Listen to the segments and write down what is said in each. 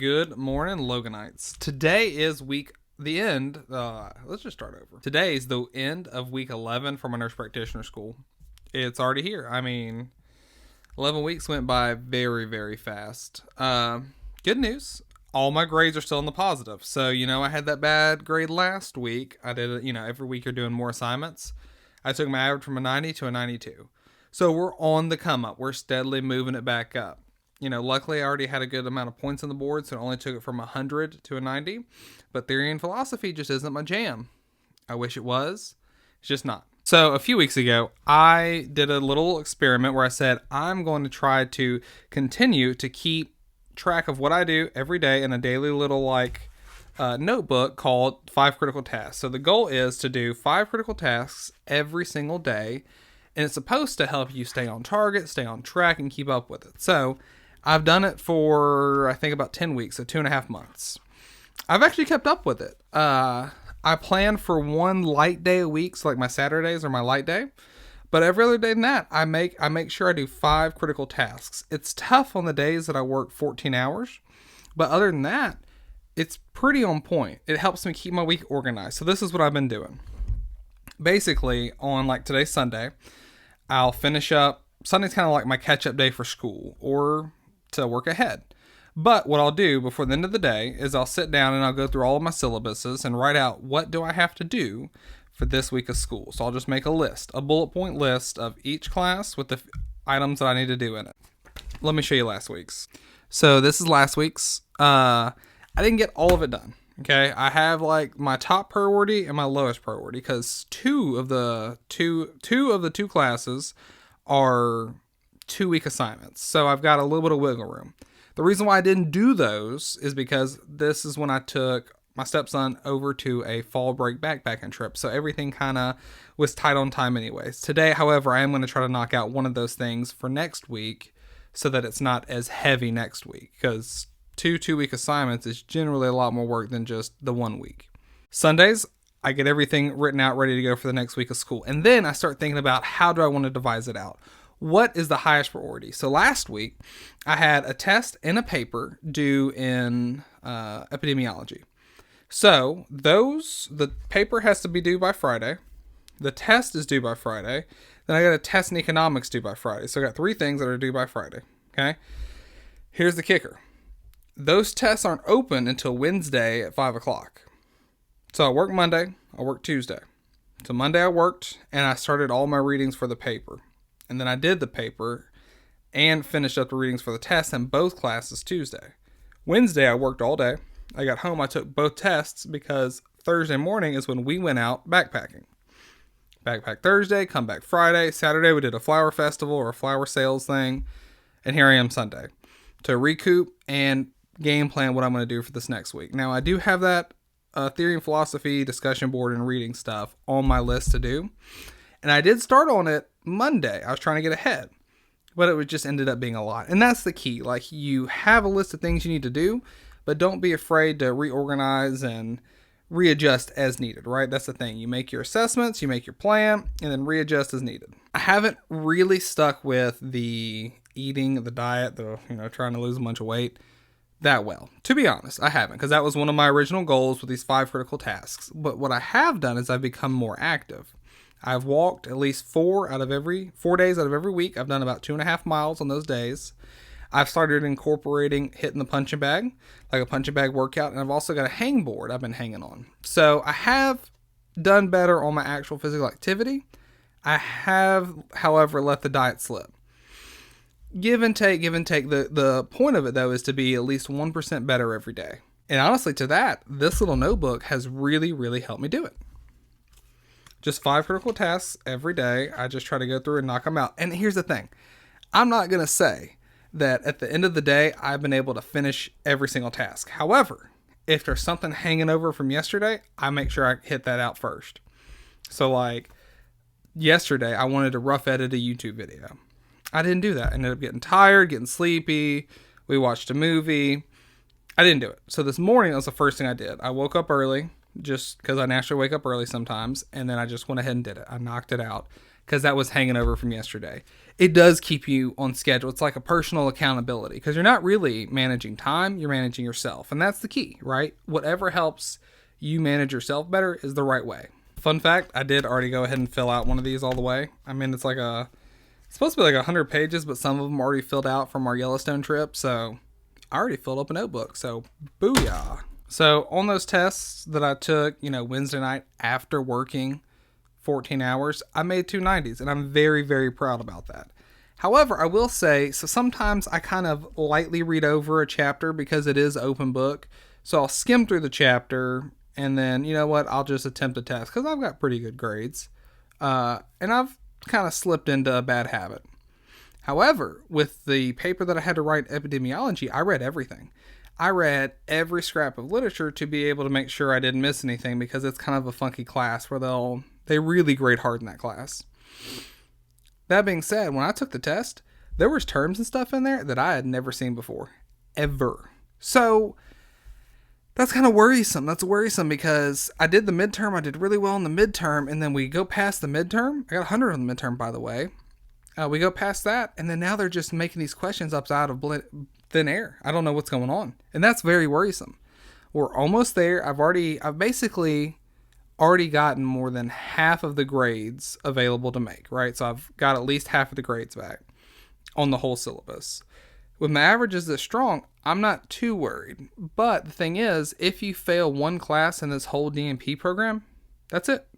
Good morning, Loganites. Today is let's just start over. Today is the end of week 11 for my nurse practitioner school. It's already here. 11 weeks went by very, very fast. Good news. All my grades are still in the positive. So, I had that bad grade last week. I did it, every week you're doing more assignments. I took my average from a 90 to a 92. So we're on the come up. We're steadily moving it back up. Luckily I already had a good amount of points on the board, so it only took it from 100 to a 90. But theory and philosophy just isn't my jam. I wish it was. It's just not. So a few weeks ago, I did a little experiment where I said I'm going to try to continue to keep track of what I do every day in a daily little notebook called 5 Critical Tasks. So the goal is to do 5 critical tasks every single day, and it's supposed to help you stay on target, stay on track, and keep up with it. So I've done it for, I think, about 10 weeks, so 2.5 months. I've actually kept up with it. I plan for one light day a week, so like my Saturdays are my light day. But every other day than that, I make sure I do 5 critical tasks. It's tough on the days that I work 14 hours, but other than that, it's pretty on point. It helps me keep my week organized. So this is what I've been doing. Basically, on today's Sunday, I'll finish up. Sunday's kind of like my catch-up day for school or to work ahead. But what I'll do before the end of the day is I'll sit down and I'll go through all of my syllabuses and write out what do I have to do for this week of school. So I'll just make a bullet point list of each class with the items that I need to do in it. Let me show you last week's. So this is last week's. I didn't get all of it done. Okay, I have my top priority and my lowest priority because two of the two classes are 2-week assignments. So I've got a little bit of wiggle room. The reason why I didn't do those is because this is when I took my stepson over to a fall break backpacking trip. So everything kind of was tight on time anyways. Today, however, I am going to try to knock out one of those things for next week so that it's not as heavy next week, because 2-week assignments is generally a lot more work than just the 1 week. Sundays, I get everything written out, ready to go for the next week of school. And then I start thinking about how do I want to devise it out? What is the highest priority? So last week, I had a test and a paper due in epidemiology. So the paper has to be due by Friday. The test is due by Friday. Then I got a test in economics due by Friday. So I got 3 things that are due by Friday. Okay. Here's the kicker. Those tests aren't open until Wednesday at 5 o'clock. So I work Monday, I work Tuesday. So Monday I worked and I started all my readings for the paper. And then I did the paper and finished up the readings for the test in both classes Tuesday. Wednesday I worked all day. I got home, I took both tests because Thursday morning is when we went out backpacking. Backpack Thursday, come back Friday. Saturday we did a flower festival or a flower sales thing. And here I am Sunday to recoup and game plan what I'm going to do for this next week. Now I do have that theory and philosophy discussion board and reading stuff on my list to do. And I did start on it Monday. I was trying to get ahead, but it just ended up being a lot. And that's the key. You have a list of things you need to do, but don't be afraid to reorganize and readjust as needed, right? That's the thing. You make your assessments, you make your plan, and then readjust as needed. I haven't really stuck with the eating, the diet, trying to lose a bunch of weight that well. To be honest, I haven't, because that was one of my original goals with these 5 critical tasks. But what I have done is I've become more active. I've walked at least 4 days out of every week. I've done about 2.5 miles on those days. I've started incorporating hitting the punching bag, like a punching bag workout. And I've also got a hang board I've been hanging on. So I have done better on my actual physical activity. I have, however, let the diet slip. Give and take. The point of it, though, is to be at least 1% better every day. And honestly, to that, this little notebook has really, really helped me do it. Just 5 critical tasks every day. I just try to go through and knock them out. And here's the thing. I'm not going to say that at the end of the day, I've been able to finish every single task. However, if there's something hanging over from yesterday, I make sure I hit that out first. So yesterday, I wanted to rough edit a YouTube video. I didn't do that. I ended up getting tired, getting sleepy. We watched a movie. I didn't do it. So this morning, that was the first thing I did. I woke up early, just because I naturally wake up early sometimes, and then I just went ahead and did it. I knocked it out. because that was hanging over from yesterday. It does keep you on schedule. It's like a personal accountability because you're not really managing time, you're managing yourself. And that's the key, right? Whatever helps you manage yourself better is the right way. Fun fact, I did already go ahead and fill out one of these all the way. I mean, it's supposed to be like 100 pages, but some of them already filled out from our Yellowstone trip. So I already filled up a notebook. So booyah. So on those tests that I took, Wednesday night after working 14 hours, I made 290s, and I'm very, very proud about that. However, I will say, so sometimes I kind of lightly read over a chapter because it is open book. So I'll skim through the chapter, and then, you know what, I'll just attempt a test because I've got pretty good grades. And I've kind of slipped into a bad habit. However, with the paper that I had to write, epidemiology, I read everything. I read every scrap of literature to be able to make sure I didn't miss anything because it's kind of a funky class where they really grade hard in that class. That being said, when I took the test, there was terms and stuff in there that I had never seen before. Ever. So that's kind of worrisome. That's worrisome because I did the midterm. I did really well in the midterm. And then we go past the midterm. I got 100 on the midterm, by the way. We go past that. And then now they're just making these questions up out of thin air. I don't know what's going on. And that's very worrisome. We're almost there. I've basically already gotten more than half of the grades available to make, right? So I've got at least half of the grades back on the whole syllabus. With my averages this strong, I'm not too worried. But the thing is, if you fail one class in this whole DNP program, that's it.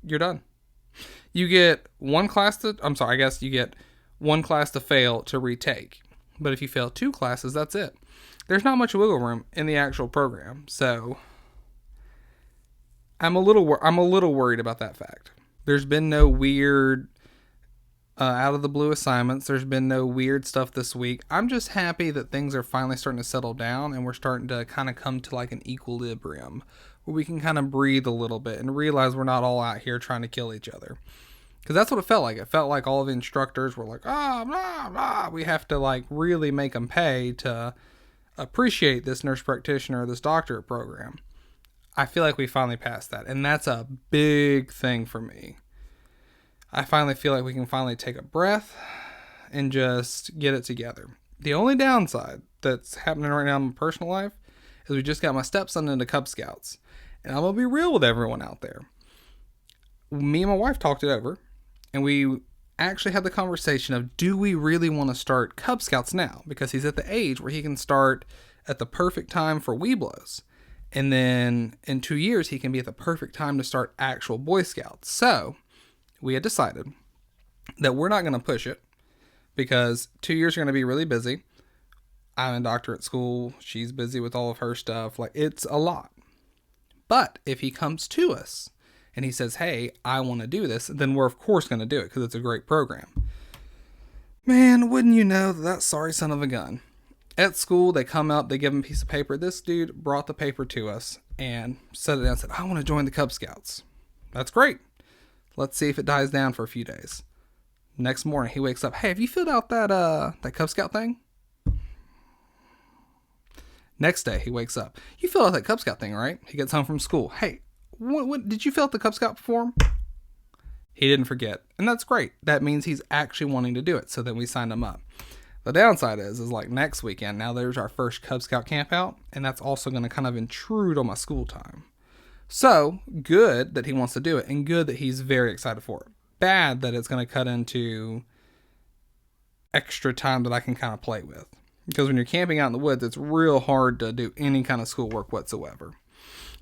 You're done. You get one class you get one class to fail to retake. But if you fail 2 classes, that's it. There's not much wiggle room in the actual program. So I'm a little worried about that fact. There's been no weird out of the blue assignments. There's been no weird stuff this week. I'm just happy that things are finally starting to settle down and we're starting to kind of come to like an equilibrium where we can kind of breathe a little bit and realize we're not all out here trying to kill each other. Because that's what it felt like. It felt like all the instructors were like, blah, blah. We have to like really make them pay to appreciate this nurse practitioner, this doctorate program. I feel like we finally passed that. And that's a big thing for me. I finally feel like we can finally take a breath and just get it together. The only downside that's happening right now in my personal life is we just got my stepson into Cub Scouts. And I'm going to be real with everyone out there. Me and my wife talked it over. And we actually had the conversation of, do we really want to start Cub Scouts now? Because he's at the age where he can start at the perfect time for Weeblos. And then in 2 years, he can be at the perfect time to start actual Boy Scouts. So we had decided that we're not going to push it because 2 years are going to be really busy. I'm in doctorate school. She's busy with all of her stuff. Like, it's a lot. But if he comes to us and he says, hey, I want to do this, then we're of course going to do it because it's a great program. Man, wouldn't you know that sorry son of a gun. At school, they come up, they give him a piece of paper. This dude brought the paper to us and set it down and said, I want to join the Cub Scouts. That's great. Let's see if it dies down for a few days. Next morning, he wakes up. Hey, have you filled out that Cub Scout thing? Next day, he wakes up. You filled out that Cub Scout thing, right? He gets home from school. Hey, what did you fill out the Cub Scout form? He didn't forget. And that's great. That means he's actually wanting to do it. So then we signed him up. The downside is like next weekend, now there's our first Cub Scout camp out. And that's also going to kind of intrude on my school time. So good that he wants to do it. And good that he's very excited for it. Bad that it's going to cut into extra time that I can kind of play with. Because when you're camping out in the woods, it's real hard to do any kind of schoolwork whatsoever.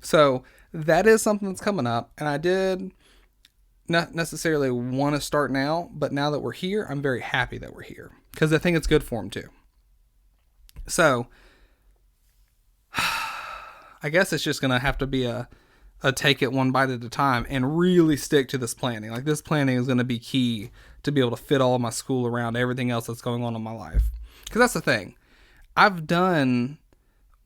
So that is something that's coming up. And I did not necessarily want to start now, but now that we're here, I'm very happy that we're here. Because I think it's good for him too. So I guess it's just going to have to be a take it one bite at a time and really stick to this planning. Like this planning is going to be key to be able to fit all of my school around everything else that's going on in my life. Because that's the thing. I've done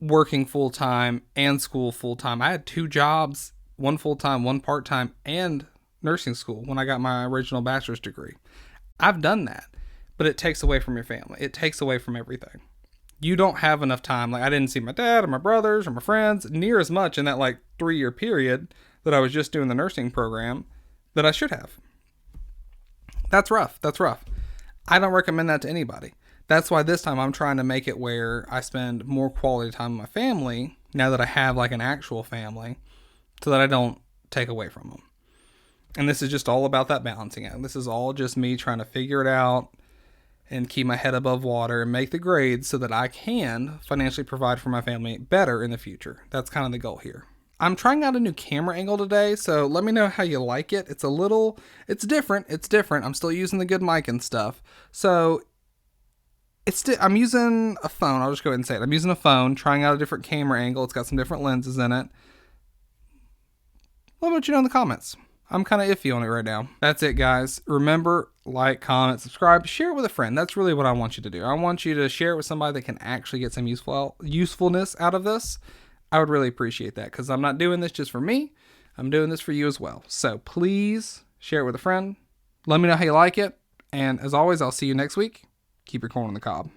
working full-time and school full-time. I had 2 jobs, one full-time, one part-time, and nursing school when I got my original bachelor's degree. I've done that, but it takes away from your family. It takes away from everything. You don't have enough time. Like I didn't see my dad or my brothers or my friends near as much in that like 3-year period that I was just doing the nursing program that I should have. That's rough. That's rough. I don't recommend that to anybody. That's why this time I'm trying to make it where I spend more quality time with my family now that I have like an actual family, so that I don't take away from them. And this is just all about that balancing act. This is all just me trying to figure it out and keep my head above water and make the grades so that I can financially provide for my family better in the future. That's kind of the goal here. I'm trying out a new camera angle today, so let me know how you like it. It's different. I'm still using the good mic and stuff. So I'm using a phone. I'll just go ahead and say it. I'm using a phone, trying out a different camera angle. It's got some different lenses in it. Let me know in the comments. I'm kind of iffy on it right now. That's it, guys. Remember, like, comment, subscribe, share it with a friend. That's really what I want you to do. I want you to share it with somebody that can actually get some usefulness out of this. I would really appreciate that, because I'm not doing this just for me. I'm doing this for you as well. So please share it with a friend. Let me know how you like it. And as always, I'll see you next week. Keep your corn on the cob.